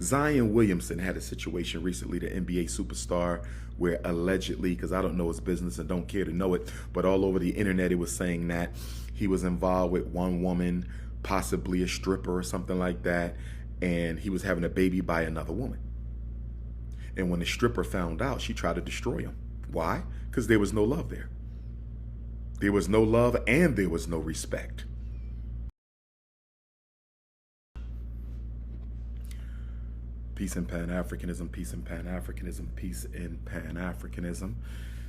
Zion Williamson had a situation recently, the NBA superstar, where allegedly, because I don't know his business and don't care to know it, but all over the internet it was saying that he was involved with one woman, possibly a stripper or something like that, and he was having a baby by another woman. And when the stripper found out, she tried to destroy him. Why? Because there was no love there. There was no love and there was no respect. Peace in Pan-Africanism, peace in Pan-Africanism, peace in Pan-Africanism.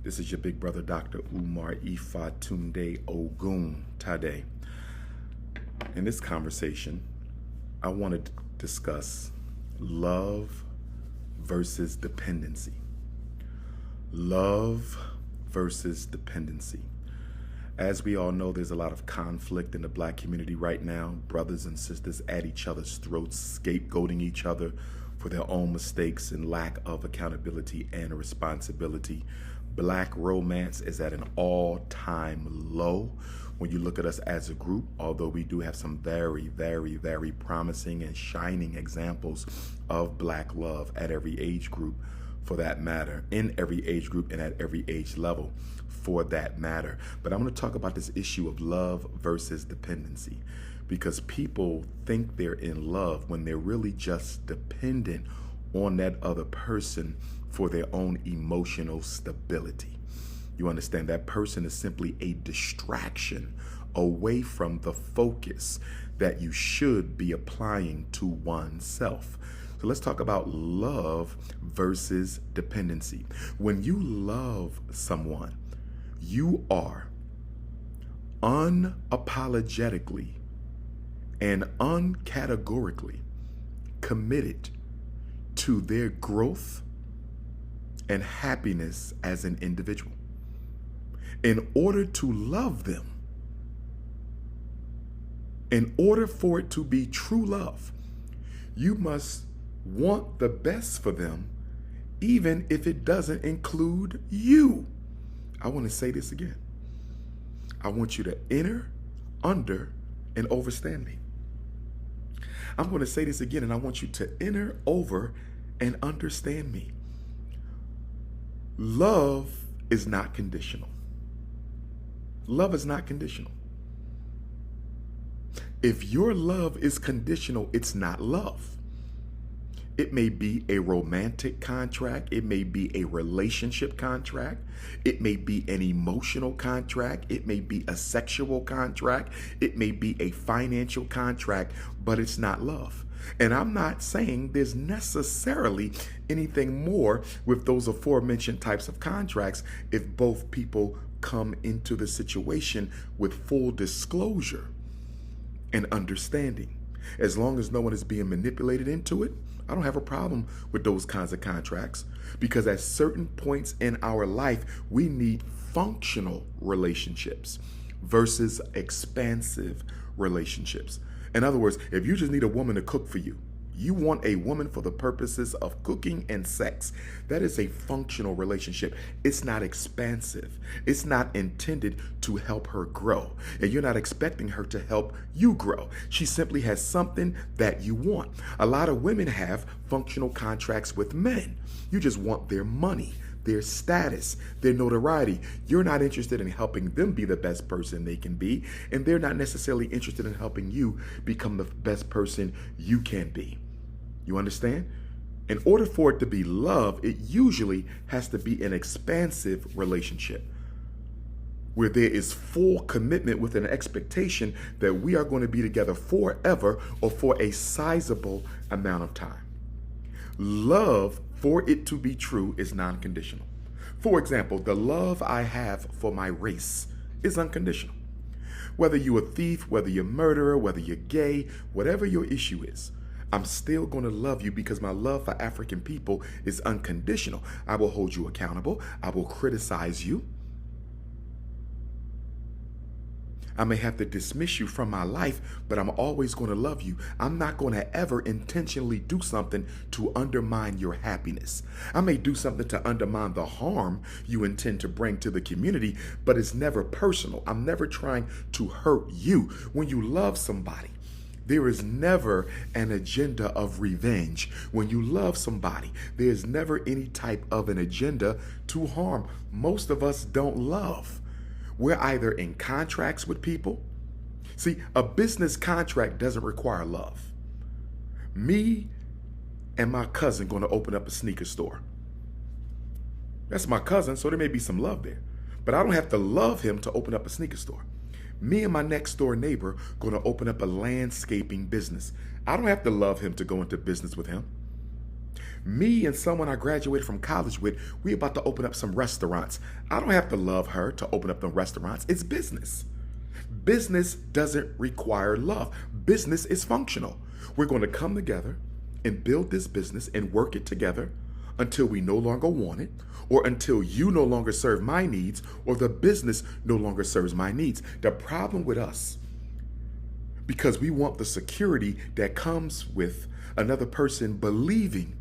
This is your big brother, Dr. Umar Tunde Ogun Tade. In this conversation, I want to discuss love versus dependency. Love versus dependency. As we all know, there's a lot of conflict in the Black community right now. Brothers and sisters at each other's throats, scapegoating each other for their own mistakes and lack of accountability and responsibility. Black romance is at an all-time low. When you look at us as a group, although we do have some very, very, very promising and shining examples of Black love at every age group, for that matter, in every age group and at every age level, for that matter. But I'm going to talk about this issue of love versus dependency, because people think they're in love when they're really just dependent on that other person for their own emotional stability. You understand? That person is simply a distraction away from the focus that you should be applying to oneself. So let's talk about love versus dependency. When you love someone, you are unapologetically and uncategorically committed to their growth and happiness as an individual. In order to love them, in order for it to be true love, you must want the best for them, even if it doesn't include you. I want to say this again. I want you to enter, under, and overstand me. I'm going to say this again, and I want you to enter, over, and understand me. Love is not conditional. Love is not conditional. If your love is conditional, it's not love. It may be a romantic contract. It may be a relationship contract. It may be an emotional contract. It may be a sexual contract. It may be a financial contract, but it's not love. And I'm not saying there's necessarily anything more with those aforementioned types of contracts if both people come into the situation with full disclosure and understanding. As long as no one is being manipulated into it, I don't have a problem with those kinds of contracts, because at certain points in our life, we need functional relationships versus expansive relationships. In other words, if you just need a woman to cook for you, you want a woman for the purposes of cooking and sex, that is a functional relationship. It's not expansive. It's not intended to help her grow. And you're not expecting her to help you grow. She simply has something that you want. A lot of women have functional contracts with men. You just want their money, their status, their notoriety. You're not interested in helping them be the best person they can be, and they're not necessarily interested in helping you become the best person you can be. You understand? In order for it to be love, it usually has to be an expansive relationship where there is full commitment with an expectation that we are going to be together forever or for a sizable amount of time. Love, for it to be true, is non-conditional. For example, the love I have for my race is unconditional. Whether you're a thief, whether you're a murderer, whether you're gay, whatever your issue is, I'm still going to love you because my love for African people is unconditional. I will hold you accountable. I will criticize you. I may have to dismiss you from my life, but I'm always going to love you. I'm not going to ever intentionally do something to undermine your happiness. I may do something to undermine the harm you intend to bring to the community, but it's never personal. I'm never trying to hurt you. When you love somebody, There is never an agenda of revenge. When you love somebody, there's never any type of an agenda to harm. Most of us don't love. We're either in contracts with people. See, a business contract doesn't require love. Me and my cousin going to open up a sneaker store. That's my cousin, so there may be some love there. But I don't have to love him to open up a sneaker store. Me and my next door neighbor going to open up a landscaping business. I don't have to love him to go into business with him. Me and someone I graduated from college with, we about to open up some restaurants. I don't have to love her to open up the restaurants. It's business. Business doesn't require love. Business is functional. We're going to come together and build this business and work it together until we no longer want it, or until you no longer serve my needs, or the business no longer serves my needs. The problem with us, because we want the security that comes with another person believing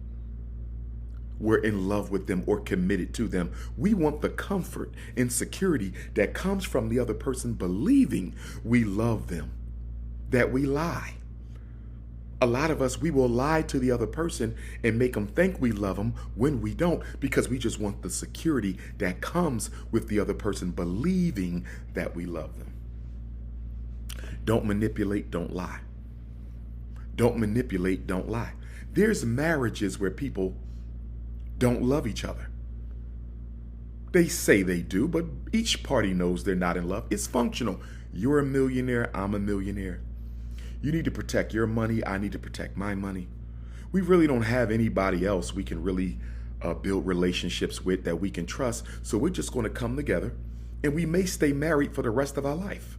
we're in love with them or committed to them. We want the comfort and security that comes from the other person believing we love them, that we lie. A lot of us, we will lie to the other person and make them think we love them when we don't, because we just want the security that comes with the other person believing that we love them. Don't manipulate, don't lie. Don't manipulate, don't lie. There's marriages where people don't love each other. They say they do, but each party knows they're not in love. It's functional. You're a millionaire, I'm a millionaire. You need to protect your money, I need to protect my money. We really don't have anybody else we can really build relationships with that we can trust, so we're just going to come together, and we may stay married for the rest of our life.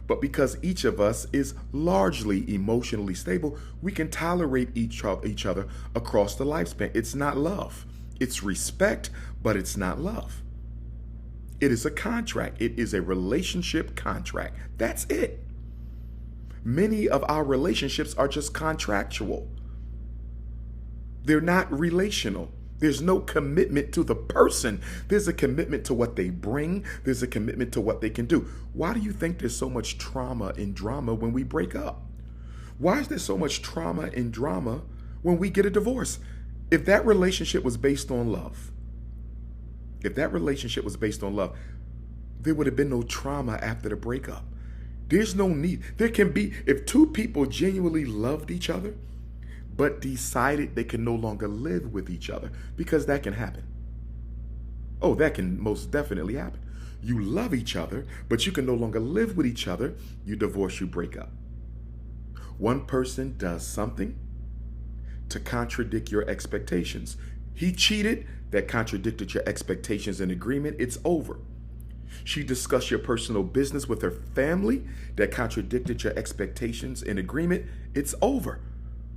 But because each of us is largely emotionally stable, we can tolerate each other across the lifespan. It's not love. It's respect, but it's not love. It is a contract. It is a relationship contract. That's it. Many of our relationships are just contractual. They're not relational. There's no commitment to the person. There's a commitment to what they bring. There's a commitment to what they can do. Why do you think there's so much trauma and drama when we break up? Why is there so much trauma and drama when we get a divorce? If that relationship was based on love, there would have been no trauma after the breakup. There's no need. There can be, if two people genuinely loved each other, but decided they can no longer live with each other, because that can happen. Oh, that can most definitely happen. You love each other, but you can no longer live with each other. You divorce, you break up. One person does something to contradict your expectations. He cheated, that contradicted your expectations and agreement. It's over. She discussed your personal business with her family that contradicted your expectations and agreement. It's over.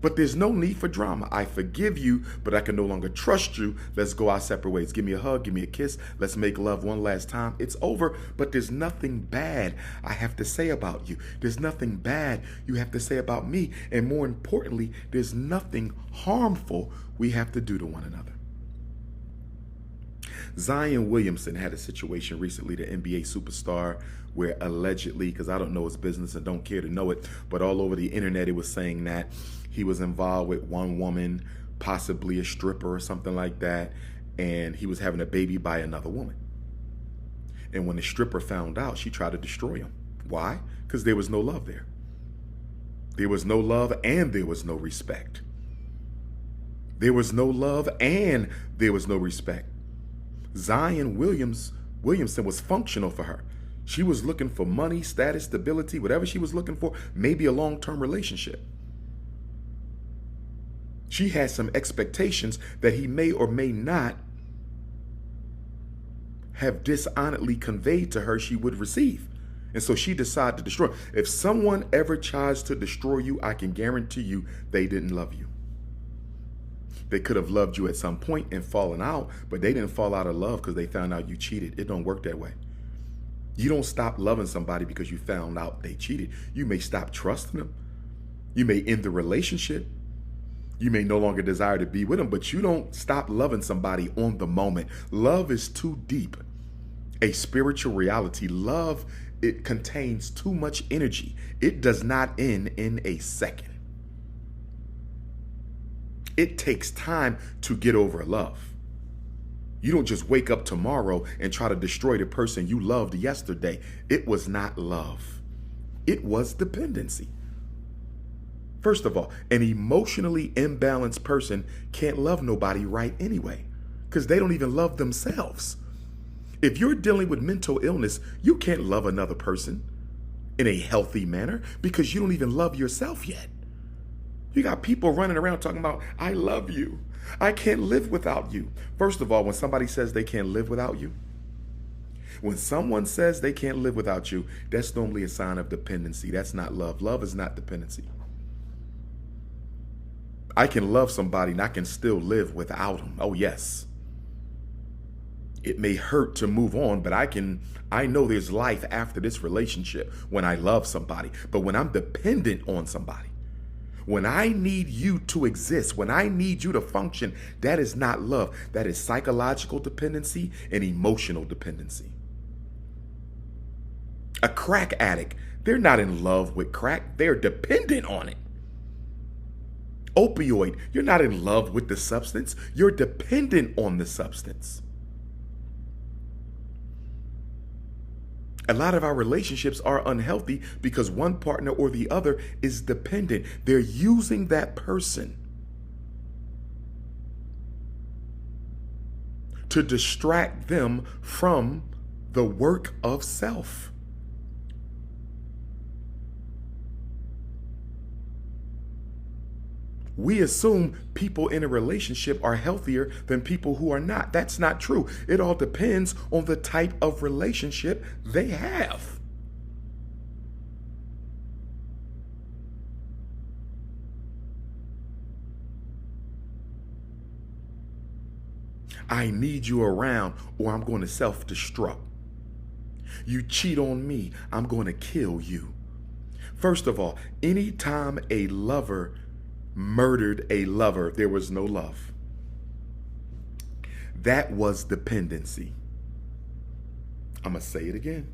But there's no need for drama. I forgive you, but I can no longer trust you. Let's go our separate ways. Give me a hug, give me a kiss. Let's make love one last time. It's over, but there's nothing bad I have to say about you. There's nothing bad you have to say about me. And more importantly, there's nothing harmful we have to do to one another. Zion Williamson had a situation recently, the NBA superstar, where allegedly, because I don't know his business and don't care to know it, but all over the internet it was saying that he was involved with one woman, possibly a stripper or something like that, and he was having a baby by another woman. And when the stripper found out, she tried to destroy him. Why? Because there was no love there. There was no love and there was no respect. There was no love and there was no respect. Zion Williamson was functional for her. She was looking for money, status, stability, whatever she was looking for, maybe a long-term relationship. She had some expectations that he may or may not have dishonestly conveyed to her she would receive. And so she decided to destroy. If someone ever tries to destroy you, I can guarantee you they didn't love you. They could have loved you at some point and fallen out, but they didn't fall out of love because they found out you cheated. It don't work that way. You don't stop loving somebody because you found out they cheated. You may stop trusting them. You may end the relationship. You may no longer desire to be with them, but you don't stop loving somebody on the moment. Love is too deep a spiritual reality. Love it contains too much energy. It does not end in a second. It takes time to get over love. You don't just wake up tomorrow and try to destroy the person you loved yesterday. It was not love. It was dependency. First of all, an emotionally imbalanced person can't love nobody right anyway, because they don't even love themselves. If you're dealing with mental illness, you can't love another person in a healthy manner because you don't even love yourself yet. You got people running around talking about, I love you. I can't live without you. First of all, when somebody says they can't live without you, when someone says they can't live without you, that's normally a sign of dependency. That's not love. Love is not dependency. I can love somebody and I can still live without them. Oh, yes. It may hurt to move on, but I know there's life after this relationship when I love somebody. But when I'm dependent on somebody, when I need you to exist, when I need you to function, that is not love. That is psychological dependency and emotional dependency. A crack addict, they're not in love with crack. They're dependent on it. Opioid, you're not in love with the substance. You're dependent on the substance. A lot of our relationships are unhealthy because one partner or the other is dependent. They're using that person to distract them from the work of self. We assume people in a relationship are healthier than people who are not. That's not true. It all depends on the type of relationship they have. I need you around or I'm going to self-destruct. You cheat on me, I'm going to kill you. First of all, anytime a lover murdered a lover, there was no love. That was dependency. I'm going to say it again.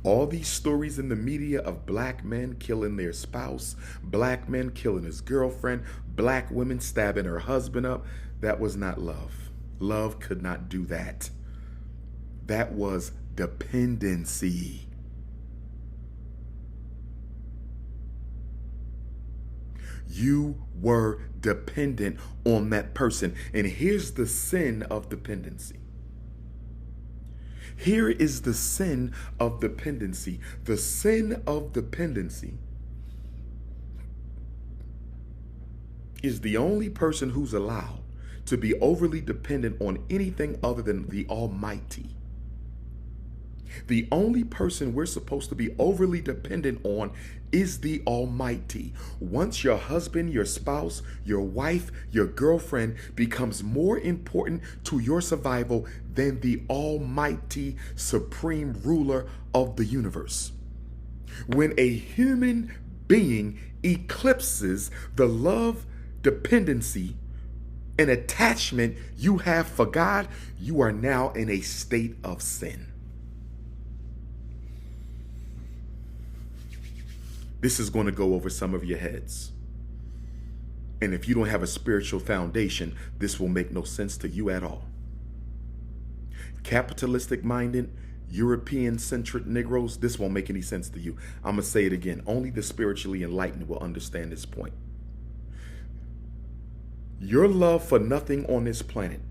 All these stories in the media of black men killing their spouse, black men killing his girlfriend, black women stabbing her husband up, that was not love. Love could not do that. That was dependency. You were dependent on that person. And here's the sin of dependency. Here is the sin of dependency. The sin of dependency is the only person who's allowed to be overly dependent on anything other than the Almighty. The only person we're supposed to be overly dependent on is the Almighty. Once your husband, your spouse, your wife, your girlfriend becomes more important to your survival than the Almighty supreme ruler of the universe. When a human being eclipses the love, dependency, and attachment you have for God, you are now in a state of sin. This is going to go over some of your heads. And if you don't have a spiritual foundation, this will make no sense to you at all. Capitalistic minded, European centric Negroes, this won't make any sense to you. I'm going to say it again. Only the spiritually enlightened will understand this point. Your love for nothing on this planet,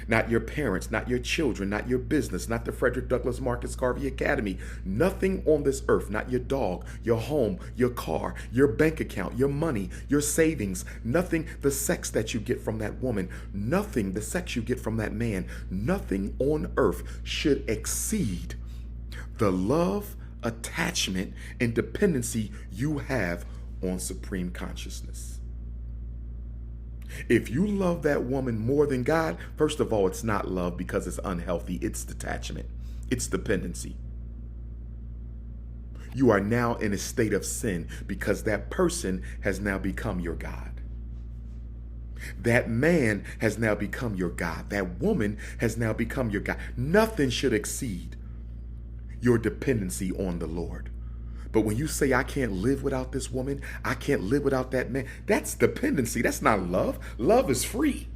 not your parents, not your children, not your business, not the Frederick Douglass Marcus Garvey Academy, nothing on this earth, not your dog, your home, your car, your bank account, your money, your savings, nothing, the sex that you get from that woman, nothing, the sex you get from that man, nothing on earth should exceed the love, attachment, and dependency you have on supreme consciousness. If you love that woman more than God, first of all, it's not love because it's unhealthy. It's detachment. It's dependency. You are now in a state of sin because that person has now become your God. That man has now become your God. That woman has now become your God. Nothing should exceed your dependency on the Lord. But when you say, I can't live without this woman, I can't live without that man, that's dependency. That's not love. Love is free.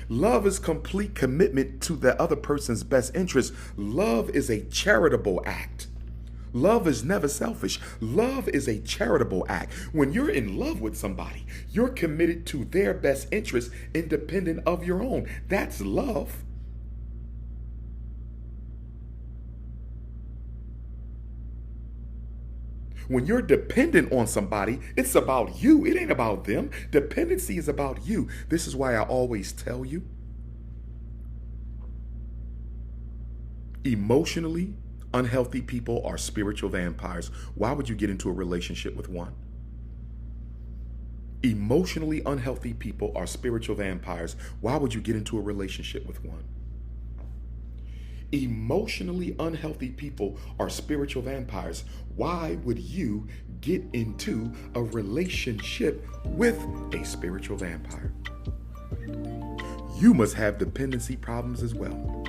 Love is complete commitment to the other person's best interest. Love is a charitable act. Love is never selfish. Love is a charitable act. When you're in love with somebody, you're committed to their best interest independent of your own. That's love. When you're dependent on somebody, it's about you. It ain't about them. Dependency is about you. This is why I always tell you, emotionally unhealthy people are spiritual vampires. Why would you get into a relationship with one? Emotionally unhealthy people are spiritual vampires. Why would you get into a relationship with one? Emotionally unhealthy people are spiritual vampires. Why would you get into a relationship with a spiritual vampire? You must have dependency problems as well.